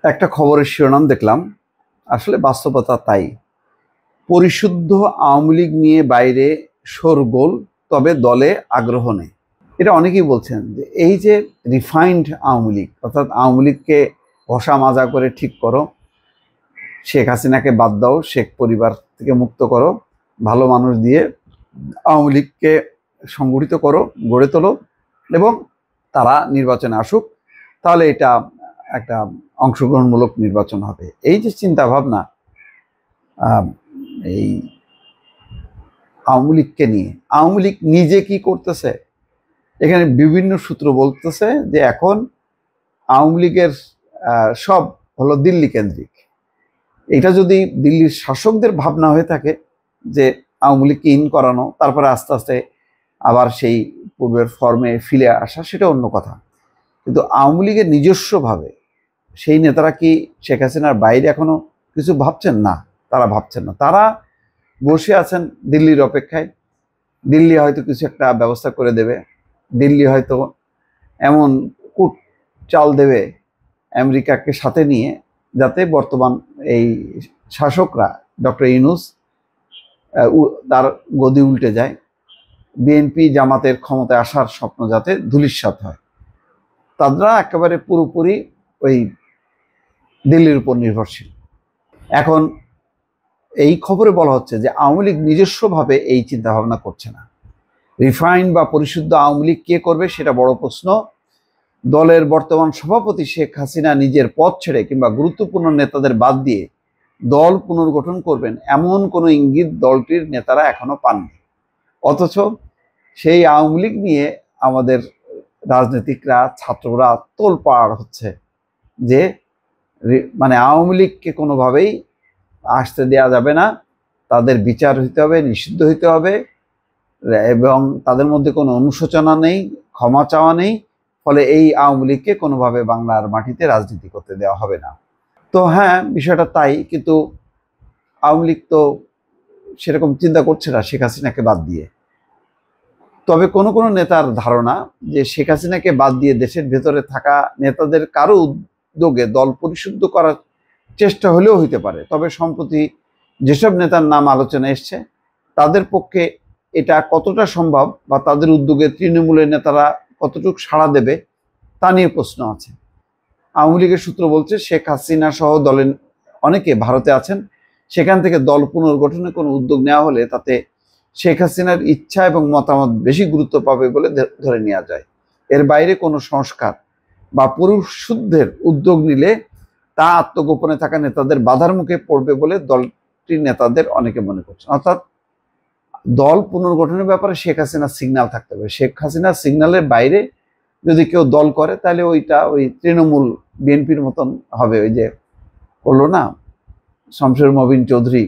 একটা খবরের শিরোনাম দেখলাম, আসলে বাস্তবতা তাই। পরিশুদ্ধ আওয়ামী লীগ নিয়ে বাইরে শোরগোল, তবে দলে আগ্রহ নেই। এটা অনেকেই বলছেন যে এই যে রিফাইন্ড আওয়ামী লীগ, অর্থাৎ আওয়ামী লীগকে ঘষা মাজা করে ঠিক করো, শেখ হাসিনাকে বাদ দাও, শেখ পরিবার থেকে মুক্ত করো, ভালো মানুষ দিয়ে আওয়ামী লীগকে সংগঠিত করো, গড়ে তোলো এবং তারা নির্বাচনে আসুক, তাহলে এটা একটা অংশগ্রহণমূলক নির্বাচন হবে। এই যে চিন্তা ভাবনা এই আওয়ামী লীগকে নিয়ে, আওয়ামী লীগ নিজে কি করতেছে, এখানে বিভিন্ন সূত্র বলতেছে যে এখন আওয়ামী লীগের সব হলো দিল্লি কেন্দ্রিক। এটা যদি দিল্লির শাসকদের ভাবনা হয়ে থাকে যে আওয়ামী লীগকে ইন করানো, তারপরে আস্তে আস্তে আবার সেই পূর্বের ফর্মে ফিরে আসা, সেটা অন্য কথা। কিন্তু আওয়ামী লীগের নিজস্বভাবে সেই নেতারা কি শেখ হাসিনার বাইরে এখনো কিছু ভাবছেন? না, তারা ভাবছেন না। তারা বসে আছেন দিল্লির অপেক্ষায়। দিল্লি হয়তো কিছু একটা ব্যবস্থা করে দেবে, দিল্লি হয়তো এমন কূট চাল দেবে আমেরিকাকে সাথে নিয়ে, যাতে বর্তমান এই শাসকরা ডক্টর ইউনূস তার গদি উল্টে যায়, বিএনপি জামাতের ক্ষমতায় আসার স্বপ্ন যাতে ধূলিসাৎ হয়। তারা একেবারে পুরোপুরি ওই দিল্লির উপর নির্ভরশীল। এখন এই খবরে বলা হচ্ছে যে আওয়ামী লীগ নিজস্বভাবে এই চিন্তা ভাবনা করছে না। রিফাইন বা পরিশুদ্ধ আওয়ামী লীগ কে করবে সেটা বড় প্রশ্ন। দলের বর্তমান সভাপতি শেখ হাসিনা নিজের পদ ছেড়ে কিংবা গুরুত্বপূর্ণ নেতাদের বাদ দিয়ে দল পুনর্গঠন করবেন, এমন কোনো ইঙ্গিত দলটির নেতারা এখনো পাননি। অথচ সেই আওয়ামী লীগ নিয়ে আমাদের রাজনীতিকরা, ছাত্ররা তোলপাড় হচ্ছে যে মানে আওয়ামী লীগকে কোনোভাবেই আসতে দেওয়া যাবে না, তাদের বিচার হইতে হবে, নিষিদ্ধ হইতে হবে, এবং তাদের মধ্যে কোনো অনুশোচনা নেই, ক্ষমা চাওয়া নেই। ফলে এই আওয়ামী লীগকে কোনোভাবে বাংলার মাটিতে রাজনীতি করতে দেওয়া হবে না। তো হ্যাঁ, বিষয়টা তাই, কিন্তু আওয়ামী লীগ তো সেরকম চিন্তা করছে না শেখ হাসিনাকে বাদ দিয়ে। তবে কোনো কোনো নেতার ধারণা যে শেখ হাসিনাকে বাদ দিয়ে দেশের ভেতরে থাকা নেতাদের কারো উদ্যোগে দল পরিশুদ্ধ করার চেষ্টা হলেও হইতে পারে। তবে সম্প্রতি যেসব নেতার নাম আলোচনা এসছে, তাদের পক্ষে এটা কতটা সম্ভব বা তাদের উদ্যোগে তৃণমূলের নেতারা কতটুকু সাড়া দেবে তা নিয়ে প্রশ্ন আছে। আওয়ামী লীগের সূত্র বলছে শেখ হাসিনা সহ দলের অনেকে ভারতে আছেন, সেখান থেকে দল পুনর্গঠনে কোনো উদ্যোগ নেওয়া হলে তাতে শেখ হাসিনার ইচ্ছা এবং মতামত বেশি গুরুত্ব পাবে বলে ধরে নেওয়া যায়। এর বাইরে কোনো সংস্কার বা পরিশুদ্ধের উদ্যোগ নিলে তা আত্মগোপনে থাকা নেতাদের বাধার মুখে পড়বে বলে দলটির নেতাদের অনেকে মনে করছেন। অর্থাৎ দল পুনর্গঠনের ব্যাপারে শেখ হাসিনার সিগন্যাল থাকতে হবে। শেখ হাসিনার সিগন্যালের বাইরে যদি কেউ দল করে, তাহলে ওইটা ওই তৃণমূল বিএনপির মতন হবে। ওই যে বললো না, শমশের মবিন চৌধুরী,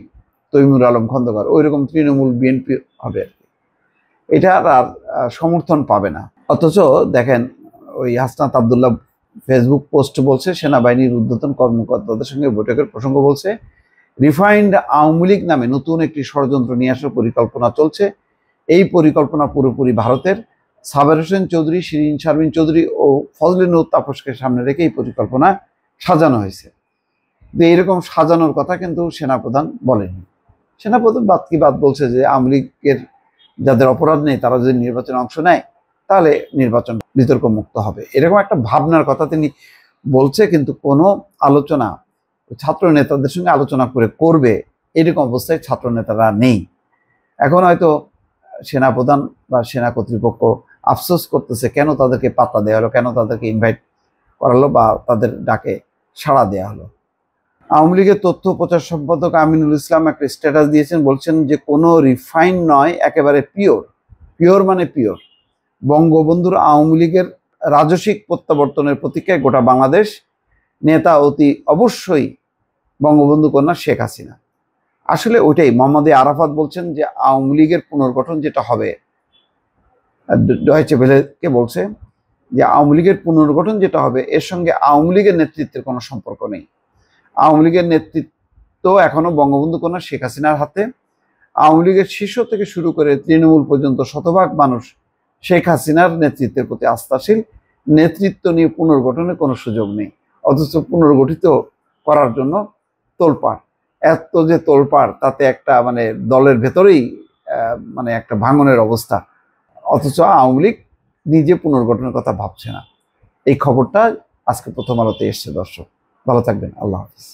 তৈমুর আলম খন্দকার, ওই রকম তৃণমূল বিএনপি হবে। এটা আর সমর্থন পাবে না। অথচ দেখেন, ওই হাসনাত আবদুল্লাহ ফেসবুক পোস্ট বলছে সেনাবাহিনীর ঊর্ধ্বতন কর্মকর্তাদের সঙ্গে বৈঠকের প্রসঙ্গ বলছে রিফাইন্ড আওয়ামী লীগ নামে নতুন একটি ষড়যন্ত্র নিয়ে আসার পরিকল্পনা চলছে। এই পরিকল্পনা পুরোপুরি ভারতের। সাবের হোসেন চৌধুরী, শিরিন শারমিন চৌধুরী ও ফজলিনুর তাপসকে সামনে রেখে এই পরিকল্পনা সাজানো হয়েছে। তো এইরকম সাজানোর কথা কিন্তু সেনাপ্রধান বলেনি। সেনাপ্রধান বাদ কি বাদ বলছে যে আওয়ামী লীগের যাদের অপরাধ নেই তারা যদি নির্বাচনে অংশ নেয় তাহলে নির্বাচন বিতর্ক মুক্ত হবে, এরকম একটা ভাবনার কথা তিনি বলছে। কিন্তু কোনো আলোচনা ছাত্র নেতাদের সঙ্গে আলোচনা করে করবে এরকম অবস্থায় ছাত্র নেতারা নেই। এখন হয়তো সেনাপ্রধান বা সেনা কর্তৃপক্ষ আফসোস করতেছে কেন তাদেরকে পাত্তা দেওয়া হলো, কেন তাদেরকে ইনভাইট করালো বা তাদের ডাকে সাড়া দেওয়া হলো। আওয়ামী লীগের তথ্য প্রচার সম্পাদক আমিনুল ইসলাম একটা স্ট্যাটাস দিয়েছেন, বলছেন যে কোনো রিফাইন নয়, একেবারে পিওর। পিওর মানে পিওর। বঙ্গবন্ধুর আওয়ামী লীগের রাজসিক প্রত্যাবর্তনের প্রতীক্ষায় গোটা বাংলাদেশ, নেতা অতি অবশ্যই বঙ্গবন্ধু কন্যা শেখ হাসিনা। আসলে ওইটাই মোহাম্মদ আরাফাত বলছেন যে আওয়ামী লীগের পুনর্গঠন যেটা হবে, ডয়েচে ভেলেকে বলছে যে আওয়ামী লীগের পুনর্গঠন যেটা হবে এর সঙ্গে আওয়ামী লীগের নেতৃত্বের কোনো সম্পর্ক নেই। আওয়ামী লীগের নেতৃত্ব এখনো বঙ্গবন্ধু কন্যা শেখ হাসিনার হাতে। আওয়ামী লীগের শীর্ষ থেকে শুরু করে তৃণমূল পর্যন্ত শতভাগ মানুষ শেখ হাসিনার নেতৃত্বের প্রতি আস্থাশীল। নেতৃত্ব নিয়ে পুনর্গঠনের কোনো সুযোগ নেই। অথচ পুনর্গঠিত করার জন্য তোলপাড়। এত যে তোলপাড়, তাতে একটা মানে দলের ভেতরেই মানে একটা ভাঙনের অবস্থা। অথচ আওয়ামী লীগ নিজে পুনর্গঠনের কথা ভাবছে না। এই খবরটা আজকে প্রথম আলোতে এসছে। দর্শক ভালো থাকবেন, আল্লাহ হাফিজ।